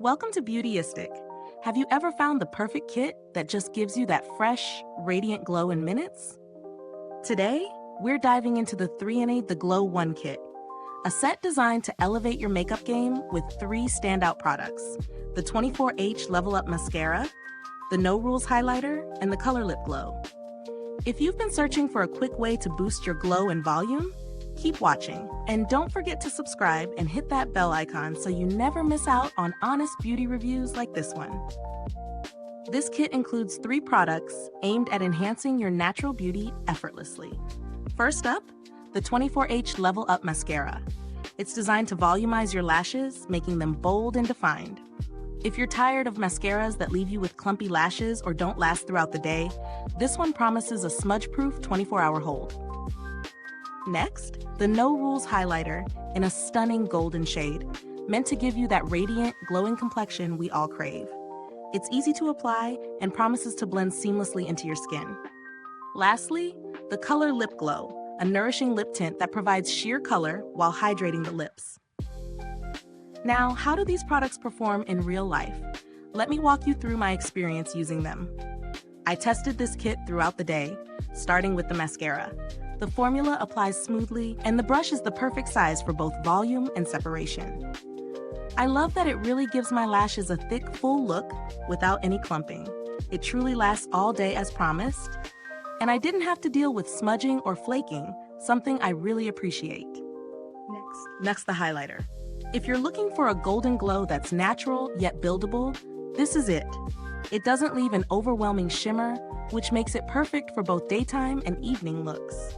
Welcome to Beautyistic. Have you ever found the perfect kit that just gives you that fresh, radiant glow in minutes? Today, we're diving into the 3-in-8 The Glow 1 Kit, a set designed to elevate your makeup game with 3 standout products: the 24H Level Up Mascara, the No Rules Highlighter, and the Color Lip Glow. If you've been searching for a quick way to boost your glow and volume, keep watching. And don't forget to subscribe and hit that bell icon so you never miss out on honest beauty reviews like this one. This kit includes 3 products aimed at enhancing your natural beauty effortlessly. First up, the 24H Level Up Mascara. It's designed to volumize your lashes, making them bold and defined. If you're tired of mascaras that leave you with clumpy lashes or don't last throughout the day, this one promises a smudge-proof 24-hour hold. Next, the No Rules Highlighter in a stunning golden shade, meant to give you that radiant, glowing complexion we all crave. It's easy to apply and promises to blend seamlessly into your skin. Lastly, the Color Lip Glow, a nourishing lip tint that provides sheer color while hydrating the lips. Now, how do these products perform in real life? Let me walk you through my experience using them. I tested this kit throughout the day, starting with the mascara. The formula applies smoothly, and the brush is the perfect size for both volume and separation. I love that it really gives my lashes a thick, full look without any clumping. It truly lasts all day as promised, and I didn't have to deal with smudging or flaking, something I really appreciate. Next, the highlighter. If you're looking for a golden glow that's natural yet buildable, this is it. It doesn't leave an overwhelming shimmer, which makes it perfect for both daytime and evening looks.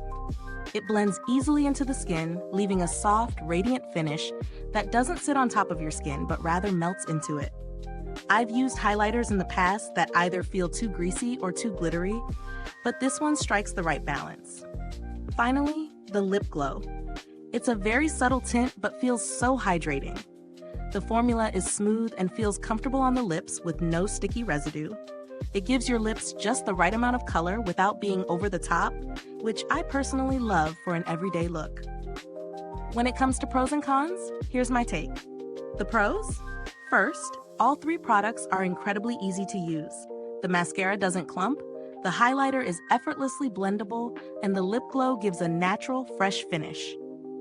It blends easily into the skin, leaving a soft, radiant finish that doesn't sit on top of your skin, but rather melts into it. I've used highlighters in the past that either feel too greasy or too glittery, but this one strikes the right balance. Finally, the lip glow. It's a very subtle tint, but feels so hydrating. The formula is smooth and feels comfortable on the lips with no sticky residue. It gives your lips just the right amount of color without being over the top, which I personally love for an everyday look. When it comes to pros and cons, here's my take. The pros? First, all 3 products are incredibly easy to use. The mascara doesn't clump, the highlighter is effortlessly blendable, and the lip glow gives a natural, fresh finish.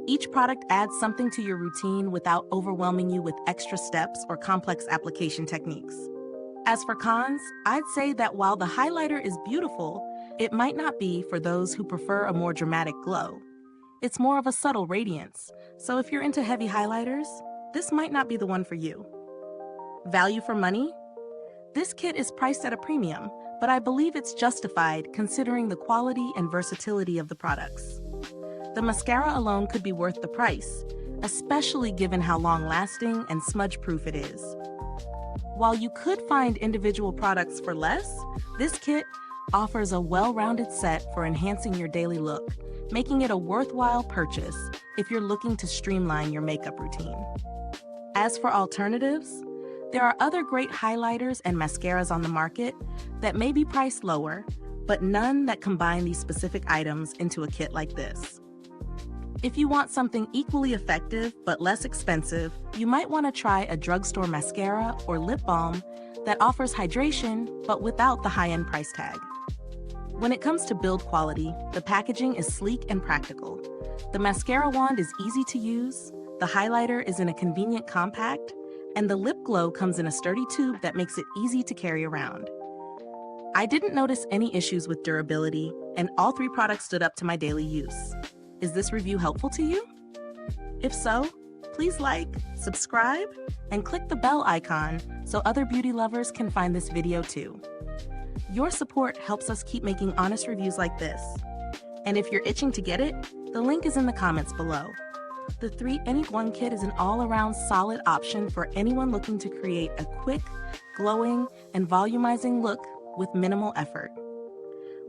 Each product adds something to your routine without overwhelming you with extra steps or complex application techniques. As for cons, I'd say that while the highlighter is beautiful, it might not be for those who prefer a more dramatic glow. It's more of a subtle radiance, so if you're into heavy highlighters, this might not be the one for you. Value for money? This kit is priced at a premium, but I believe it's justified considering the quality and versatility of the products. The mascara alone could be worth the price, especially given how long-lasting and smudge-proof it is. While you could find individual products for less, this kit offers a well-rounded set for enhancing your daily look, making it a worthwhile purchase if you're looking to streamline your makeup routine. As for alternatives, there are other great highlighters and mascaras on the market that may be priced lower, but none that combine these specific items into a kit like this. If you want something equally effective but less expensive, you might want to try a drugstore mascara or lip balm that offers hydration but without the high-end price tag. When it comes to build quality, the packaging is sleek and practical. The mascara wand is easy to use, the highlighter is in a convenient compact, and the lip glow comes in a sturdy tube that makes it easy to carry around. I didn't notice any issues with durability, and all 3 products stood up to my daily use. Is this review helpful to you? If so, please like, subscribe, and click the bell icon so other beauty lovers can find this video too. Your support helps us keep making honest reviews like this. And if you're itching to get it, the link is in the comments below. The 3-in-8 1 Kit is an all-around solid option for anyone looking to create a quick, glowing, and volumizing look with minimal effort.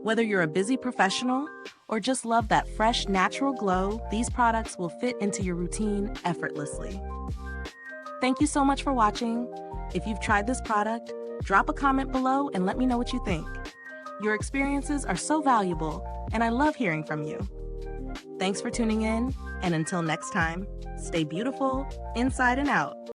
Whether you're a busy professional or just love that fresh, natural glow, these products will fit into your routine effortlessly. Thank you so much for watching. If you've tried this product, drop a comment below and let me know what you think. Your experiences are so valuable, and I love hearing from you. Thanks for tuning in, and until next time, stay beautiful inside and out.